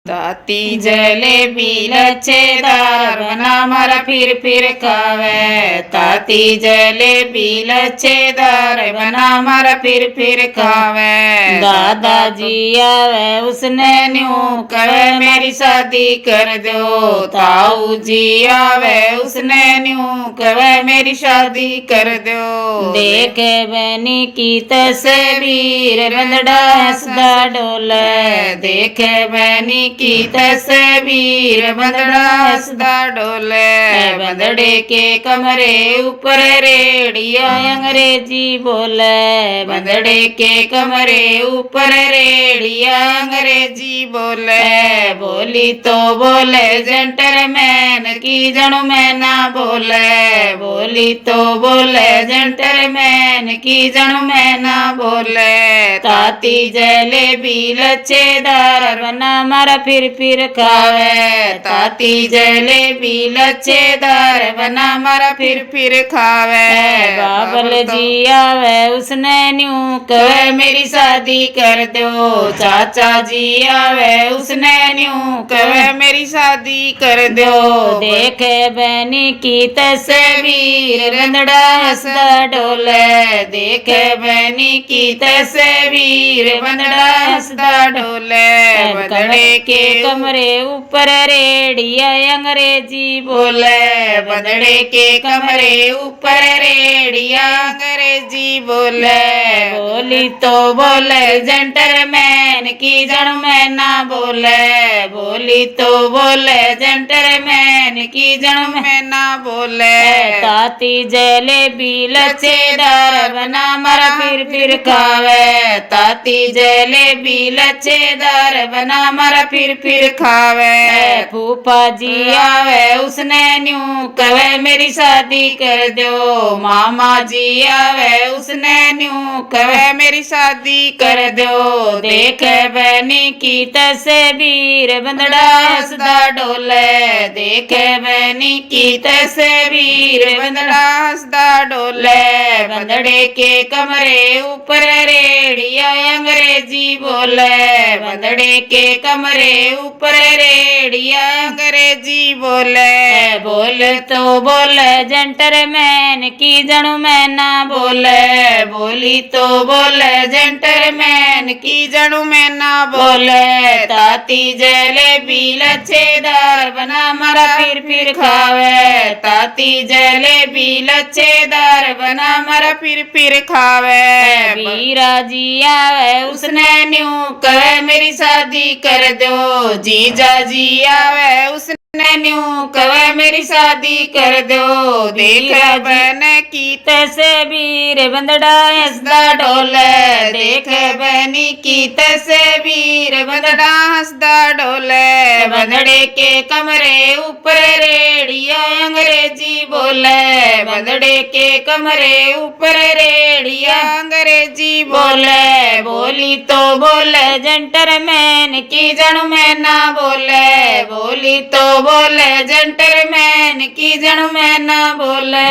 ताती जलेबी लच्छेदार बना मारा फिर खावे। ताती जलेबी लच्छेदार बना मारा फिर खावे। दादाजी आवे उसने न्यू कहे मेरी शादी कर दो। ताऊ जी आवे उसने न्यू कहे मेरी शादी कर दो। देखे बनी की तस्वीर बंदड़ा हंसदा डोले। देखे बनी की तस्वीर बंदड़ा हंसदा डोले। बंदड़े के कमरे ऊपर रेडिया अंग्रेजी बोले। बंदड़े के कमरे ऊपर रेडिया अंग्रेजी बोले। बोली तो बोले जेंटलमैन की जणु मैं ना बोले। बोली तो बोले जेंटलमैन की जणु मैं ना बोले। ताती जलेबी लच्छेदार बना मारा फिर खावे। ताती जलेबी लच्छेदार बना मारा फिर खावे। बाबल जी आवे उसने न्यू कहे मेरी शादी कर दो। चाचा जी आवे उसने न्यू कहे मेरी शादी कर दो। देखे बनी की तस्वीर बंदड़ा हंसदा डोले। देखे बनी की तस्वीर बंदड़ा हंसदा डोले। बंदड़े के कमरे ऊपर रेडिया अंग्रेजी बोले। बंदड़े के कमरे ऊपर रेडिया अंग्रेजी बोले। बोली तो बोले जेंटलमैन की जण मैं ना बोले। बोली तो बोले जेंटलमैन की जण मैं ना बोले। ताती जलेबी लच्छेदार बना मारा फिर खावे। ताती जलेबी लच्छेदार बना मारा फिर खावे। फूफा जी आवे उसने न्यू कहे मेरी शादी कर दो। मामा जी आवे उसने न्यू कहे मेरी शादी कर दो। देखे बनी की तस्वीर बंदड़ा हंसदा डोले। देखे बनी की तस्वीर बंदड़ा हंसदा डोले। बंदड़े के कमरे ऊपर रेडिया अंग्रेजी बोले। बंदड़े के कमरे ऊपर रेडिया अंग्रेजी बोले। बोल तो बोले जेंटलमैन की जणु मैं ना बोले। बोली तो बोले जेंटलमैन की जणु मैं ना बोले। ताती जलेबी लच्छेदार बना मारा फिर खावे। ताती जलेबी लच्छेदार बना मारा फिर खावे। बीरा जी आवे उसने न्यू कहे मेरी शादी कर दो। जीजा जी आवे उसने न्यू कहे मेरी शादी कर दो। देखे बहन की तस्वीर बंदड़ा हंसदा डोले। देखे बहनी की तस्वीर बंदड़ा हंसदा डोले। बंदड़े के कमरे ऊपर रेडिया अंग्रेजी बोले। बंदड़े के कमरे ऊपर रेडिया अंग्रेजी बोले। बोली तो बोले जेंटलमैन की जणु मैं ना बोले। बोली तो बोले जेंटलमैन की जणु मैं ना बोले।